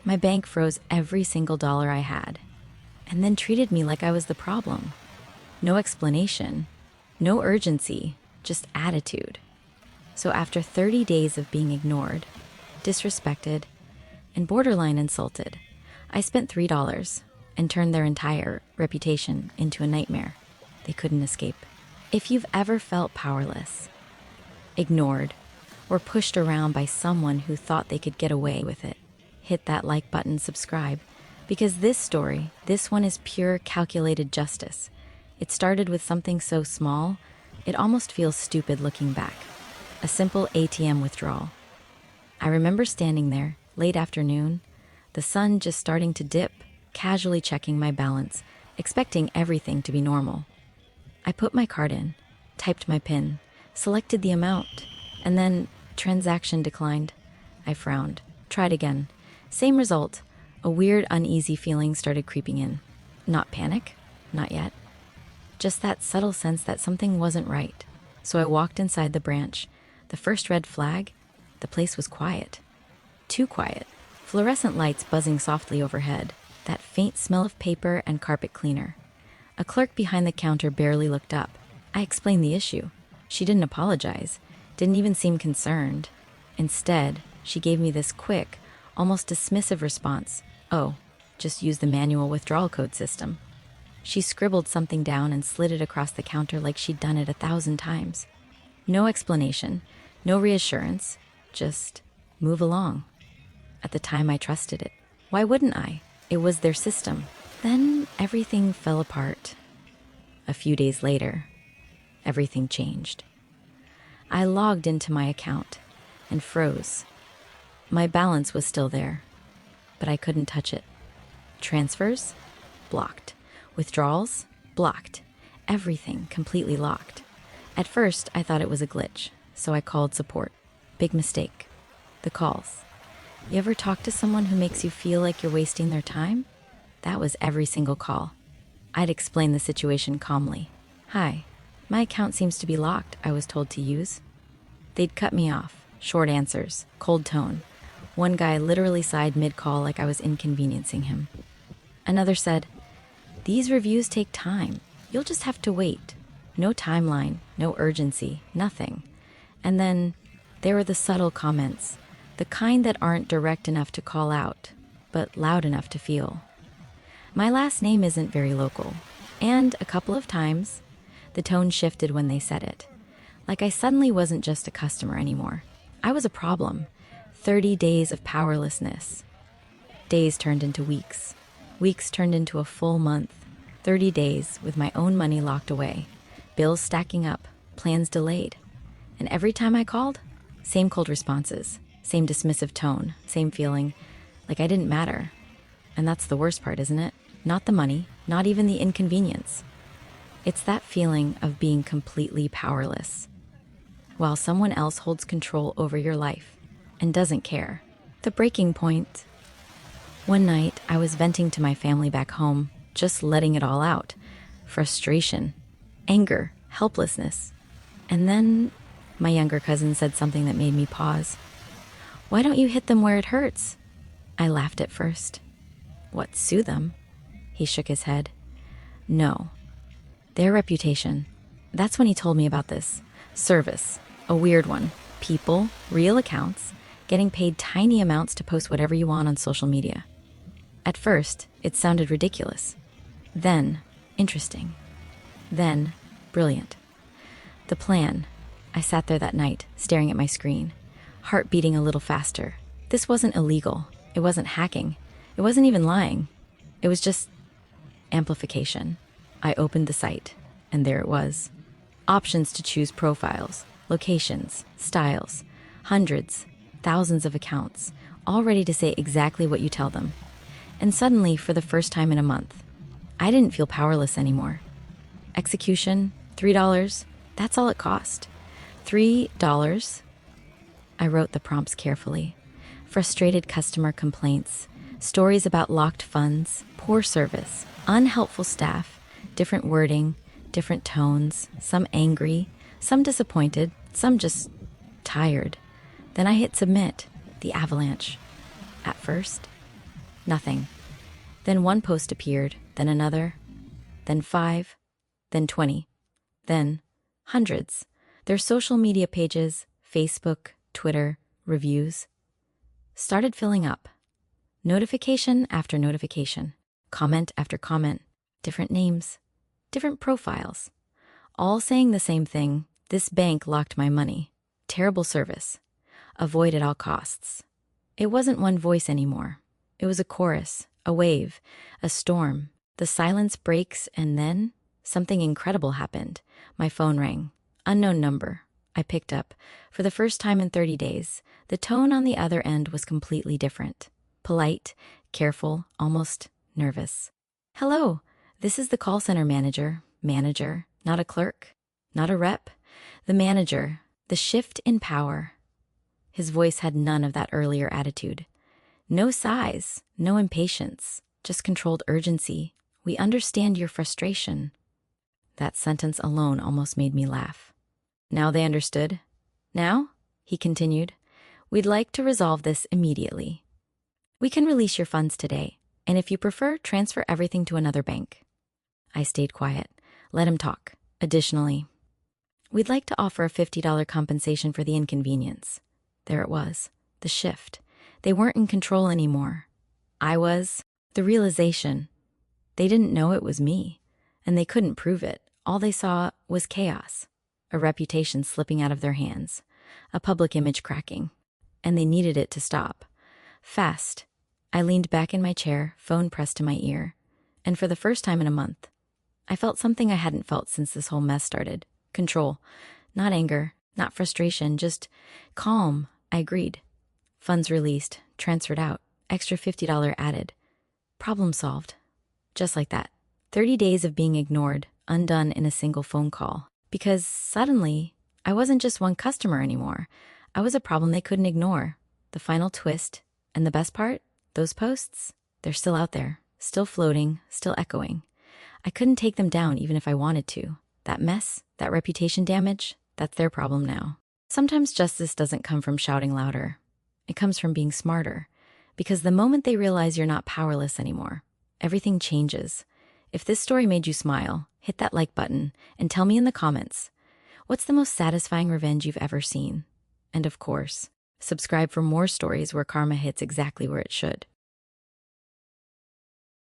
My bank froze every single dollar I had, and then treated me like I was the problem. No explanation, no urgency, just attitude. So after 30 days of being ignored, disrespected, and borderline insulted, I spent $3 and turned their entire reputation into a nightmare they couldn't escape. If you've ever felt powerless, ignored, or pushed around by someone who thought they could get away with it, hit that like button, subscribe, because this story, this one is pure calculated justice. It started with something so small, it almost feels stupid looking back. A simple ATM withdrawal. I remember standing there, late afternoon, the sun just starting to dip, casually checking my balance, expecting everything to be normal. I put my card in, typed my PIN, selected the amount, and then transaction declined. I frowned, tried again. Same result. A weird, uneasy feeling started creeping in. Not panic, not yet. Just that subtle sense that something wasn't right. So I walked inside the branch. The first red flag, the place was quiet. Too quiet. Fluorescent lights buzzing softly overhead. That faint smell of paper and carpet cleaner. A clerk behind the counter barely looked up. I explained the issue. She didn't apologize, didn't even seem concerned. Instead, she gave me this quick, almost dismissive response. Oh, just use the manual withdrawal code system. She scribbled something down and slid it across the counter like she'd done it 1,000 times. No explanation, no reassurance, just move along. At the time, I trusted it. Why wouldn't I? It was their system. Then everything fell apart. A few days later, everything changed. I logged into my account and froze. My balance was still there, but I couldn't touch it. Transfers? Blocked. Withdrawals? Blocked. Everything completely locked. At first, I thought it was a glitch, so I called support. Big mistake. The calls. You ever talk to someone who makes you feel like you're wasting their time? That was every single call. I'd explain the situation calmly. Hi, my account seems to be locked, I was told to use. They'd cut me off. Short answers, cold tone. One guy literally sighed mid-call like I was inconveniencing him. Another said, "These reviews take time. You'll just have to wait." No timeline, no urgency, nothing. And then there were the subtle comments, the kind that aren't direct enough to call out, but loud enough to feel. My last name isn't very local, and a couple of times, the tone shifted when they said it. Like I suddenly wasn't just a customer anymore. I was a problem. 30 days of powerlessness. Days turned into weeks. Weeks turned into a full month. 30 days with my own money locked away. Bills stacking up, plans delayed. And every time I called, same cold responses, same dismissive tone, same feeling, like I didn't matter. And that's the worst part, isn't it? Not the money, not even the inconvenience. It's that feeling of being completely powerless, while someone else holds control over your life and doesn't care. The breaking point. One night, I was venting to my family back home, just letting it all out. Frustration, anger, helplessness. And then my younger cousin said something that made me pause. "Why don't you hit them where it hurts?" I laughed at first. "What, sue them?" He shook his head. "No. Their reputation." That's when he told me about this. Service. A weird one. People, real accounts, getting paid tiny amounts to post whatever you want on social media. At first, it sounded ridiculous. Then, interesting. Then, brilliant. The plan. I sat there that night, staring at my screen, heart beating a little faster. This wasn't illegal. It wasn't hacking. It wasn't even lying. It was just amplification. I opened the site, and there it was. Options to choose profiles, locations, styles, hundreds, thousands of accounts, all ready to say exactly what you tell them. And suddenly, for the first time in a month, I didn't feel powerless anymore. Execution, $3, that's all it cost. $3. I wrote the prompts carefully. Frustrated customer complaints, stories about locked funds, poor service, unhelpful staff, different wording, different tones, some angry, some disappointed, some just tired. Then I hit submit, the avalanche. At first, Nothing. Then one post appeared, then another, then 5, then 20, then hundreds. Their social media pages, Facebook, Twitter, reviews, started filling up. Notification after notification, comment after comment, different names, different profiles, all saying the same thing: this bank locked my money. Terrible service. Avoid at all costs. It wasn't one voice anymore. It was a chorus, a wave, a storm. The silence breaks, and then something incredible happened. My phone rang. Unknown number. I picked up. For the first time in 30 days, the tone on the other end was completely different. Polite, careful, almost nervous. Hello, this is the call center manager. Manager, not a clerk, not a rep. The manager. The shift in power. His voice had none of that earlier attitude. No sighs, no impatience, just controlled urgency. We understand your frustration. That sentence alone almost made me laugh. Now they understood. Now, he continued, we'd like to resolve this immediately. We can release your funds today, and if you prefer, transfer everything to another bank. I stayed quiet. Let him talk. Additionally, we'd like to offer a $50 compensation for the inconvenience. There it was, the shift. They weren't in control anymore. I was. The realization. They didn't know it was me, and they couldn't prove it. All they saw was chaos, a reputation slipping out of their hands, a public image cracking, and they needed it to stop. Fast. I leaned back in my chair, phone pressed to my ear, and for the first time in a month, I felt something I hadn't felt since this whole mess started. Control. Not anger, not frustration, just calm. I agreed. Funds released, transferred out, extra $50 added. Problem solved. Just like that. 30 days of being ignored, undone in a single phone call. Because suddenly, I wasn't just one customer anymore. I was a problem they couldn't ignore. The final twist, and the best part, those posts, they're still out there, still floating, still echoing. I couldn't take them down even if I wanted to. That mess, that reputation damage, that's their problem now. Sometimes justice doesn't come from shouting louder. It comes from being smarter. Because the moment they realize you're not powerless anymore, everything changes. If this story made you smile, hit that like button and tell me in the comments, what's the most satisfying revenge you've ever seen? And of course, subscribe for more stories where karma hits exactly where it should.